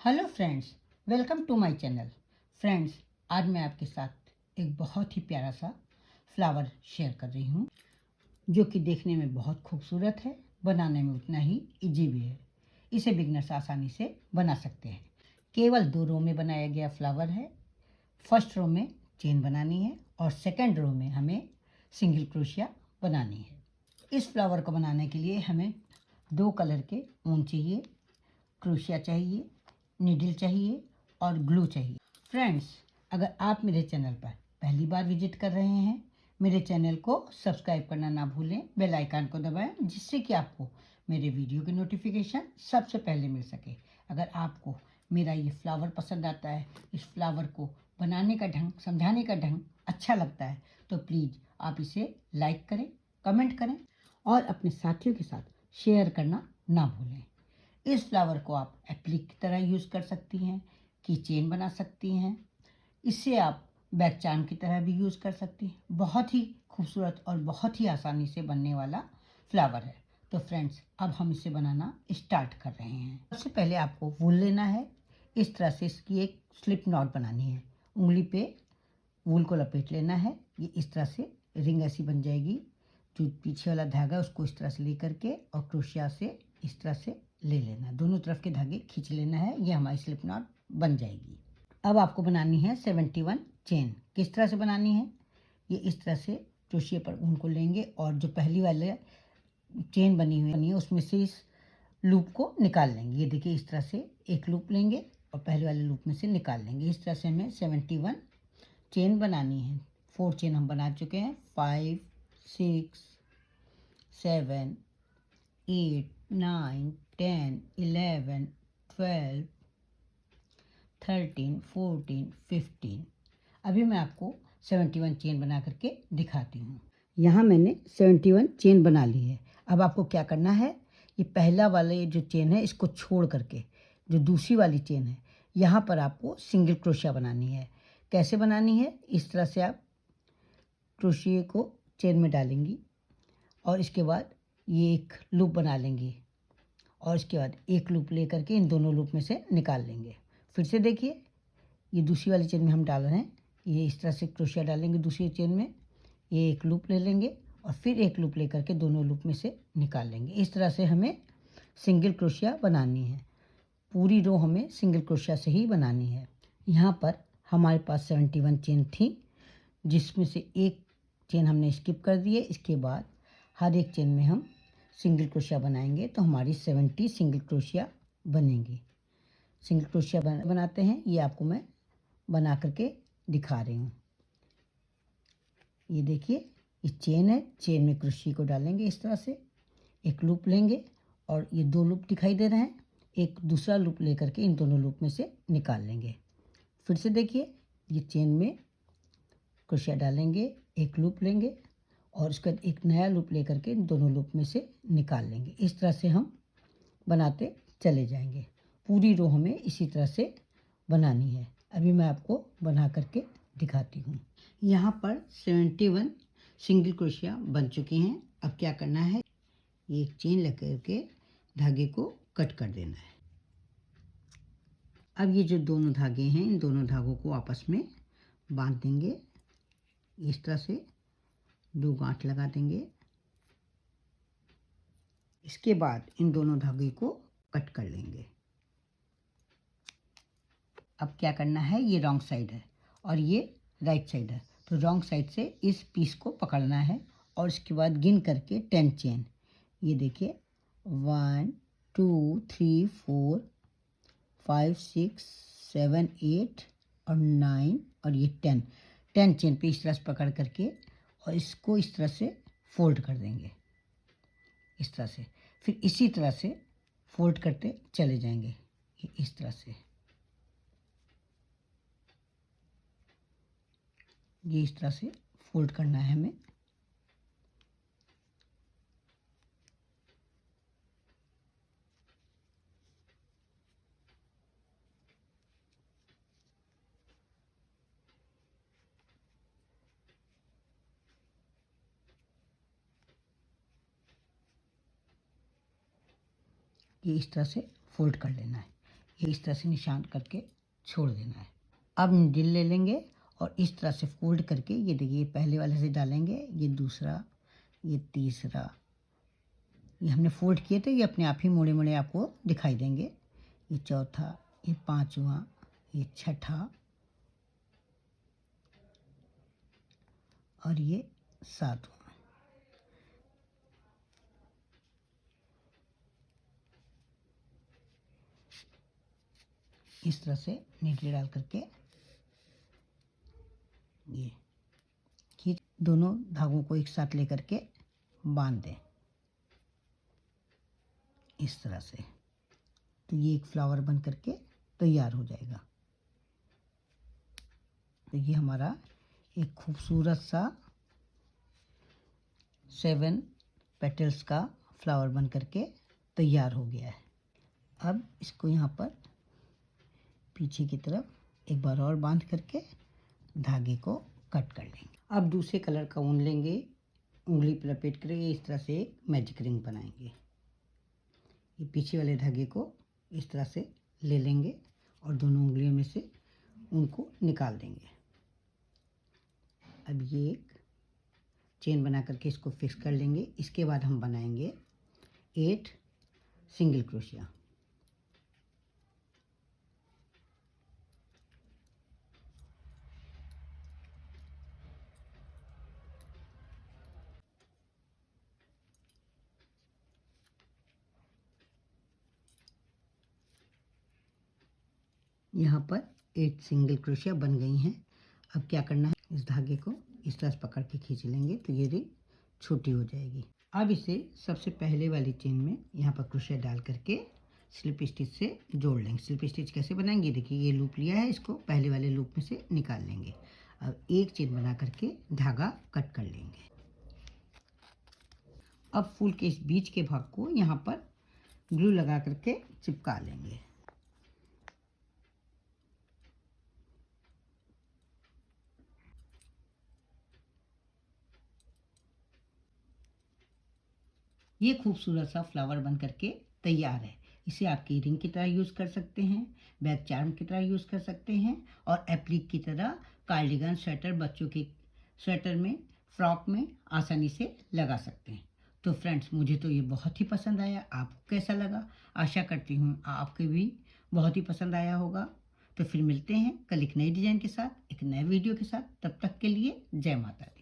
Hello friends, welcome to my channel. Friends, आज मैं आपके साथ एक बहुत ही प्यारा सा फ्लावर शेयर कर रही हूँ जो कि देखने में बहुत खूबसूरत है, बनाने में उतना ही इजी भी है। इसे बिगनर्स आसानी से बना सकते हैं। केवल 2 रो में बनाया गया फ्लावर है। फर्स्ट रो में चेन बनानी है और सेकंड रो में हमें सिंगल क्रोशिया बनानी है। इस फ्लावर को बनाने के लिए हमें 2 कलर के ऊन चाहिए, क्रोशिया चाहिए, नीडल चाहिए और ग्लू चाहिए। फ्रेंड्स, अगर आप मेरे चैनल पर पहली बार विजिट कर रहे हैं, मेरे चैनल को सब्सक्राइब करना ना भूलें, बेल आइकन को दबाएं जिससे कि आपको मेरे वीडियो की नोटिफिकेशन सबसे पहले मिल सके। अगर आपको मेरा ये फ्लावर पसंद आता है, इस फ्लावर को बनाने का ढंग, समझाने का ढंग अच्छा लगता है, तो प्लीज़ आप इसे लाइक करें, कमेंट करें और अपने साथियों के साथ शेयर करना ना भूलें। इस फ्लावर को आप एप्लिक की तरह यूज़ कर सकती हैं, की चेन बना सकती हैं। इससे आप बैग चार्म की तरह भी यूज़ कर सकती हैं। बहुत ही खूबसूरत और बहुत ही आसानी से बनने वाला फ्लावर है। तो फ्रेंड्स, अब हम इसे बनाना स्टार्ट कर रहे हैं। सबसे पहले आपको वूल लेना है। इस तरह से इसकी एक स्लिप नॉट बनानी है। उंगली पे वूल को लपेट लेना है। ये इस तरह से रिंग ऐसी बन जाएगी। जो पीछे वाला धागा उसको इस तरह से ले करके और क्रोशिया से इस तरह से ले लेना, दोनों तरफ के धागे खींच लेना है। ये हमारी स्लिप नॉट बन जाएगी। अब आपको बनानी है 71 चेन। किस तरह से बनानी है? ये इस तरह से क्रोशिया पर ऊन को लेंगे और जो पहली वाले चेन बनी हुई है उसमें से इस लूप को निकाल लेंगे। ये देखिए, इस तरह से एक लूप लेंगे और पहले वाले लूप में से निकाल लेंगे। इस तरह से हमें 71 चेन बनानी है। 4 चेन हम बना चुके हैं। 5 6 7 8 9 10 11 12 13 14 15। अभी मैं आपको 71 चेन बना करके दिखाती हूँ। यहाँ मैंने 71 चेन बना ली है। अब आपको क्या करना है, ये पहला वाला ये जो चेन है इसको छोड़ करके जो दूसरी वाली चेन है यहाँ पर आपको सिंगल क्रोशिया बनानी है। कैसे बनानी है? इस तरह से आप क्रोशिया को चेन में डालेंगी और इसके बाद ये एक लूप बना लेंगी और इसके बाद एक लूप ले करके इन दोनों लूप में से निकाल लेंगे। फिर से देखिए, ये दूसरी वाली चेन में हम डाल रहे हैं। ये इस तरह से क्रोशिया डालेंगे दूसरी चेन में, ये एक लूप ले लेंगे और फिर एक लूप ले करके दोनों लूप में से निकाल लेंगे। इस तरह से हमें सिंगल क्रोशिया बनानी है। पूरी रो हमें सिंगल क्रोशिया से ही बनानी है। यहाँ पर हमारे पास 71 चेन थी, जिसमें से एक चेन हमने स्किप कर दी है। इसके बाद हर एक चेन में हम सिंगल क्रोशिया बनाएंगे तो हमारी 70 सिंगल क्रोशिया बनेंगी। सिंगल क्रोशिया बनाते हैं, ये आपको मैं बना करके दिखा रही हूँ। ये देखिए, ये चेन है, चेन में क्रोशिया को डालेंगे इस तरह से, एक लूप लेंगे और ये 2 लूप दिखाई दे रहे हैं, एक दूसरा लूप ले करके इन दोनों लूप में से निकाल लेंगे। फिर से देखिए, ये चेन में क्रोशिया डालेंगे, एक लूप लेंगे और उसके बाद एक नया लूप ले करके इन दोनों लूप में से निकाल लेंगे। इस तरह से हम बनाते चले जाएंगे। पूरी रो हमें इसी तरह से बनानी है। अभी मैं आपको बना करके दिखाती हूँ। यहाँ पर 71 सिंगल क्रोशिया बन चुकी हैं। अब क्या करना है, ये एक चेन लेकर के धागे को कट कर देना है। अब ये जो दोनों धागे हैं, इन दोनों धागों को आपस में बांध देंगे। इस तरह से 2 गांठ लगा देंगे। इसके बाद इन दोनों धागे को कट कर लेंगे। अब क्या करना है, ये रॉन्ग साइड है और ये राइट साइड है, तो रॉन्ग साइड से इस पीस को पकड़ना है और इसके बाद गिन करके 10 चेन, ये देखिए 1 2 3 4 5 6 7 8 और 9 और ये 10 चेन पे इस तरह से पकड़ करके और इसको इस तरह से फोल्ड कर देंगे इस तरह से। फिर इसी तरह से फोल्ड करते चले जाएंगे, ये इस तरह से, ये इस तरह से फोल्ड करना है हमें। ये इस तरह से फोल्ड कर लेना है। ये इस तरह से निशान करके छोड़ देना है। अब नीडल ले लेंगे और इस तरह से फोल्ड करके, ये देखिए पहले वाले से डालेंगे, ये दूसरा, ये तीसरा, ये हमने फोल्ड किए थे, ये अपने आप ही मुड़े मुड़े आपको दिखाई देंगे। ये चौथा, ये पांचवा, ये छठा और ये सातवां। इस तरह से नीडल डाल करके ये खींच, दोनों धागों को एक साथ लेकर के बांध दें इस तरह से। तो ये एक फ्लावर बन करके तैयार हो जाएगा। तो ये हमारा एक खूबसूरत सा 7 पेटल्स का फ्लावर बन करके तैयार हो गया है। अब इसको यहाँ पर पीछे की तरफ एक बार और बांध करके धागे को कट कर लेंगे। अब दूसरे कलर का ऊन लेंगे, उंगली पर लपेट कर इस तरह से एक मैजिक रिंग बनाएंगे। ये पीछे वाले धागे को इस तरह से ले लेंगे और दोनों उंगलियों में से ऊन को निकाल देंगे। अब ये एक चेन बना करके इसको फिक्स कर लेंगे। इसके बाद हम बनाएंगे 8 सिंगल क्रोशिया। यहाँ पर 8 सिंगल क्रोशिया बन गई हैं। अब क्या करना है, इस धागे को इस तरह से पकड़ के खींच लेंगे तो ये रिंग छोटी हो जाएगी। अब इसे सबसे पहले वाली चेन में यहाँ पर क्रोशिया डाल करके स्लिप स्टिच से जोड़ लेंगे। स्लिप स्टिच कैसे बनाएंगे, देखिए ये लूप लिया है, इसको पहले वाले लूप में से निकाल लेंगे। अब एक चेन बना करके धागा कट कर लेंगे। अब फूल के इस बीच के भाग को यहाँ पर ग्लू लगा करके चिपका लेंगे। ये खूबसूरत सा फ्लावर बन करके तैयार है। इसे आप की रिंग की तरह यूज़ कर सकते हैं, बैक चार्म की तरह यूज़ कर सकते हैं और एप्लिक की तरह कार्डिगन, स्वेटर, बच्चों के स्वेटर में, फ्रॉक में आसानी से लगा सकते हैं। तो फ्रेंड्स, मुझे तो ये बहुत ही पसंद आया। आपको कैसा लगा? आशा करती हूँ आपके भी बहुत ही पसंद आया होगा। तो फिर मिलते हैं कल एक नई डिज़ाइन के साथ, एक नए वीडियो के साथ। तब तक के लिए जय माता दी।